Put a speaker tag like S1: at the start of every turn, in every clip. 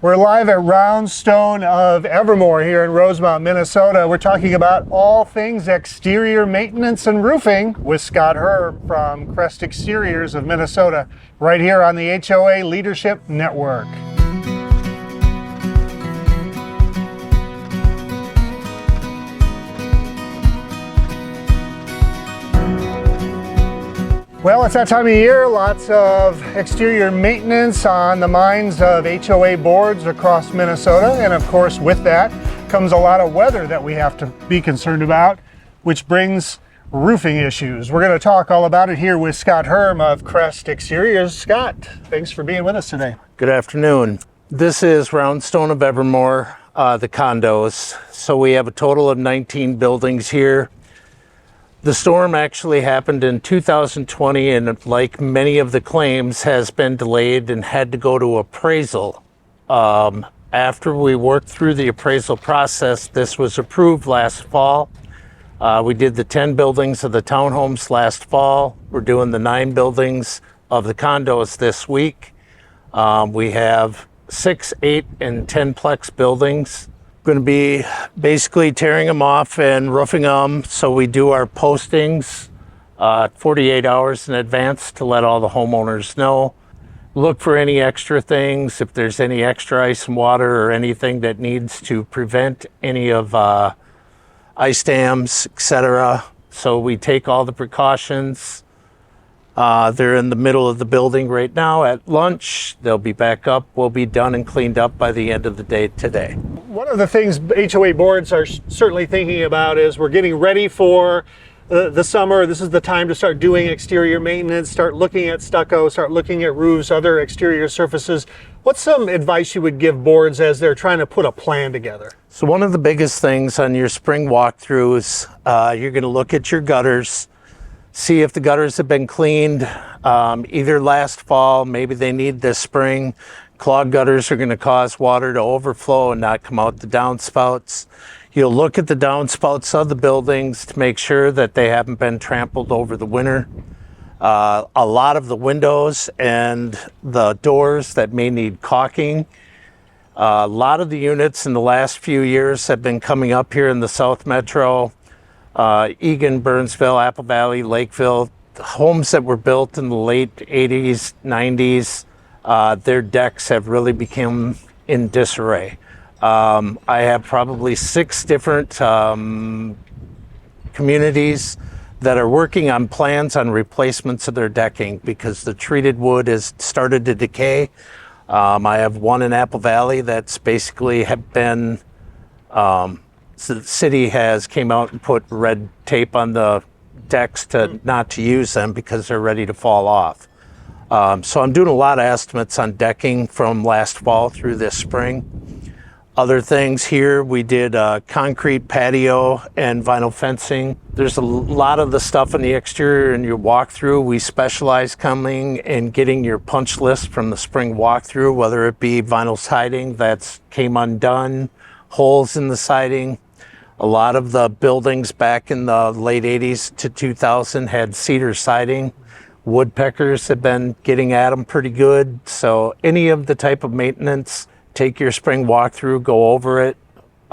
S1: We're live at Roundstone of Evermore here in Rosemount, Minnesota. We're talking about all things exterior maintenance and roofing with Scott Hurm from Crest Exteriors of Minnesota, right here on the HOA Leadership Network. Well, it's that time of year, lots of exterior maintenance on the minds of HOA boards across Minnesota. And of course, with that comes a lot of weather that we have to be concerned about, which brings roofing issues. We're going to talk all about it here with Scott Hurm of Crest Exteriors. Scott, thanks for being with us today.
S2: Good afternoon. This is Roundstone of Evermore, the condos. So we have a total of 19 buildings here. The storm actually happened in 2020, and like many of the claims, has been delayed and had to go to appraisal. After we worked through the appraisal process, this was approved last fall. We did the 10 buildings of the townhomes last fall. We're doing the 9 buildings of the condos this week. We have 6, 8, and 10-plex buildings. Going to be basically tearing them off and roofing them. So we do our postings 48 hours in advance to let all the homeowners know. Look for any extra things, if there's any extra ice and water or anything that needs to prevent any of ice dams, etc. So we take all the precautions. They're in the middle of the building right now at lunch. They'll be back up. We'll be done and cleaned up by the end of the day today.
S1: One of the things HOA boards are certainly thinking about is we're getting ready for the summer. This is the time to start doing exterior maintenance, start looking at stucco, start looking at roofs, other exterior surfaces. What's some advice you would give boards as they're trying to put a plan together?
S2: So one of the biggest things on your spring walkthroughs, you're going to look at your gutters. See if the gutters have been cleaned either last fall, maybe they need this spring. Clogged gutters are going to cause water to overflow and not come out the downspouts. You'll look at the downspouts of the buildings to make sure that they haven't been trampled over the winter. A lot of the windows and the doors that may need caulking. A lot of the units in the last few years have been coming up here in the South Metro. Eagan, Burnsville, Apple Valley, Lakeville, homes that were built in the late 80s, 90s, their decks have really become in disarray. I have probably 6 different communities that are working on plans on replacements of their decking because the treated wood has started to decay. I have one in Apple Valley that's basically have been so the city has came out and put red tape on the decks to not to use them because they're ready to fall off. So I'm doing a lot of estimates on decking from last fall through this spring. Other things here, we did concrete patio and vinyl fencing. There's a lot of the stuff on the exterior in your walkthrough. We specialize coming and getting your punch list from the spring walkthrough, whether it be vinyl siding that's came undone, holes in the siding. A lot of the buildings back in the late 80s to 2000 had cedar siding. Woodpeckers have been getting at them pretty good. So any of the type of maintenance, take your spring walkthrough, go over it,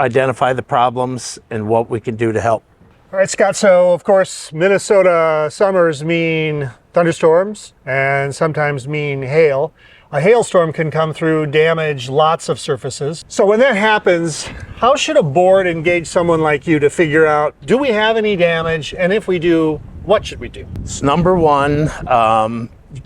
S2: identify the problems and what we can do to help.
S1: All right, Scott, so of course, Minnesota summers mean thunderstorms and sometimes mean hail. A hailstorm can come through, damage lots of surfaces. So when that happens, how should a board engage someone like you to figure out, do we have any damage? And if we do, what should we do?
S2: So number one,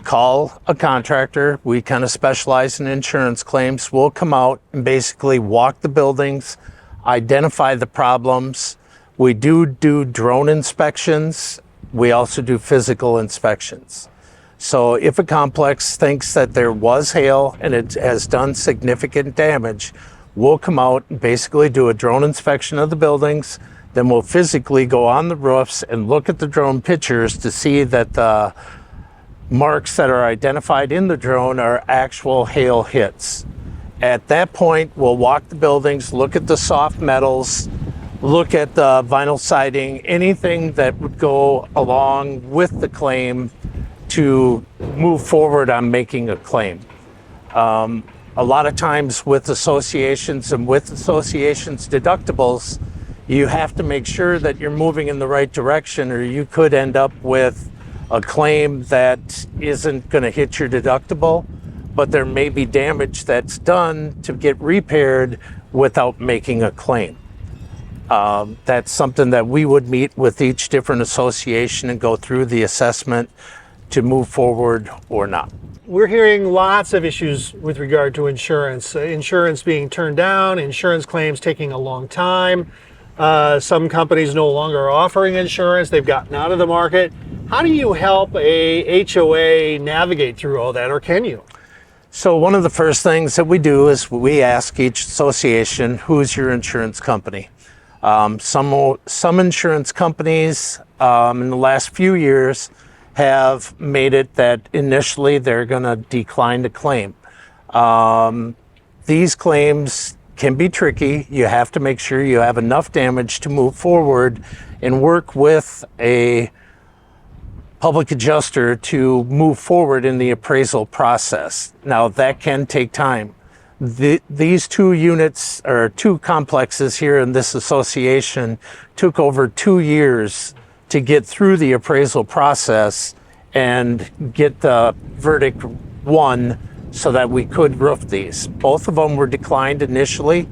S2: call a contractor. We kind of specialize in insurance claims. We'll come out and basically walk the buildings, identify the problems. We do drone inspections. We also do physical inspections. So if a complex thinks that there was hail and it has done significant damage, we'll come out and basically do a drone inspection of the buildings. Then we'll physically go on the roofs and look at the drone pictures to see that the marks that are identified in the drone are actual hail hits. At that point, we'll walk the buildings, look at the soft metals, look at the vinyl siding, anything that would go along with the claim to move forward on making a claim. a lot of times with associations and with associations deductibles, you have to make sure that you're moving in the right direction, or you could end up with a claim that isn't going to hit your deductible, but there may be damage that's done to get repaired without making a claim. That's something that we would meet with each different association and go through the assessment to move forward or not.
S1: We're hearing lots of issues with regard to insurance. Insurance being turned down, insurance claims taking a long time. Some companies no longer are offering insurance. They've gotten out of the market. How do you help a HOA navigate through all that, or can you?
S2: So one of the first things that we do is we ask each association, who's your insurance company? Some insurance companies in the last few years have made it that initially they're going to decline the claim. These claims can be tricky. You have to make sure you have enough damage to move forward and work with a public adjuster to move forward in the appraisal process. Now that can take time. These two units or two complexes here in this association took over 2 years to get through the appraisal process and get the verdict won so that we could roof these. Both of them were declined initially,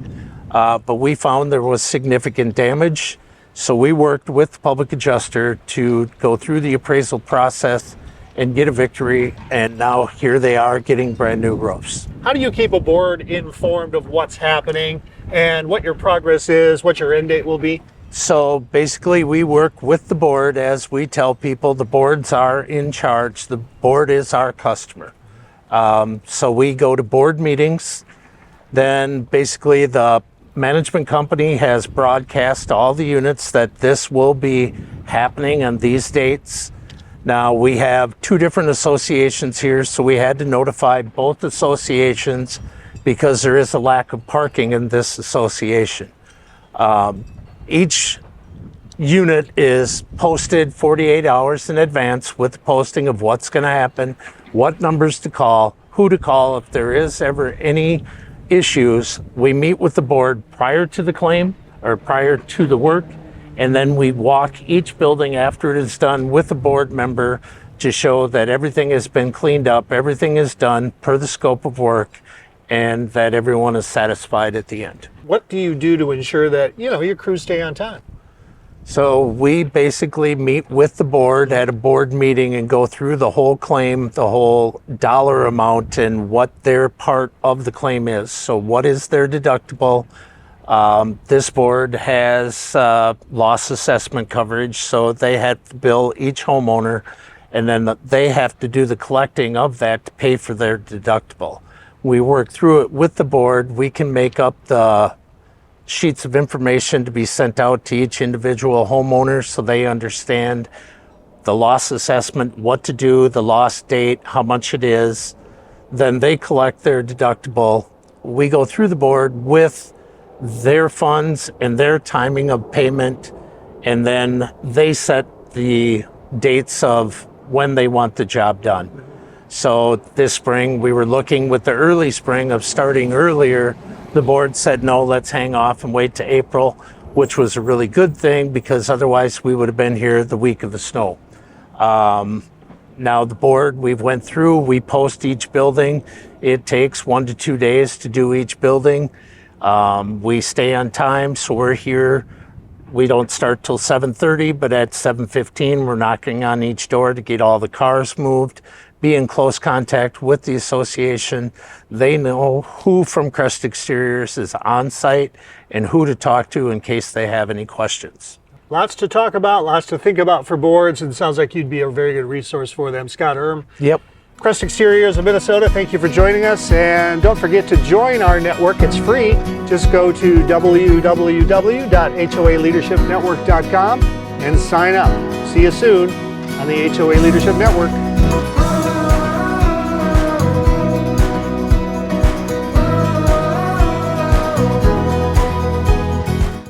S2: but we found there was significant damage. So we worked with the public adjuster to go through the appraisal process and get a victory, and now here they are getting brand new roofs.
S1: How do you keep a board informed of what's happening and what your progress is, what your end date will be?
S2: So basically we work with the board. As we tell people, the boards are in charge. The board is our customer. So we go to board meetings. Then basically the management company has broadcast to all the units that this will be happening on these dates. Now we have 2 different associations here, so we had to notify both associations because there is a lack of parking in this association. Each unit is posted 48 hours in advance with the posting of what's going to happen, what numbers to call, who to call if there is ever any issues. We meet with the board prior to the claim or prior to the work, and then we walk each building after it is done with a board member to show that everything has been cleaned up, everything is done per the scope of work, and that everyone is satisfied at the end.
S1: What do you do to ensure that, your crews stay on time?
S2: So we basically meet with the board at a board meeting and go through the whole claim, the whole dollar amount, and what their part of the claim is. So what is their deductible? This board has loss assessment coverage, so they have to bill each homeowner, and then they have to do the collecting of that to pay for their deductible. We work through it with the board. We can make up the sheets of information to be sent out to each individual homeowner so they understand the loss assessment, what to do, the loss date, how much it is. Then they collect their deductible. We go through the board with their funds and their timing of payment, and then they set the dates of when they want the job done. So this spring we were looking with the early spring of starting earlier. The board said, no, let's hang off and wait to April, which was a really good thing because otherwise we would have been here the week of the snow. Now the board, we've went through, we post each building. It takes 1 to 2 days to do each building. We stay on time, so we're here. We don't start till 7:30, but at 7:15, we're knocking on each door to get all the cars moved, be in close contact with the association. They know who from Crest Exteriors is on site and who to talk to in case they have any questions.
S1: Lots to talk about, lots to think about for boards, and it sounds like you'd be a very good resource for them. Scott Hurm.
S2: Yep.
S1: Crest Exteriors of Minnesota, thank you for joining us, and don't forget to join our network. It's free. Just go to www.hoaleadershipnetwork.com and sign up. See you soon on the HOA Leadership Network.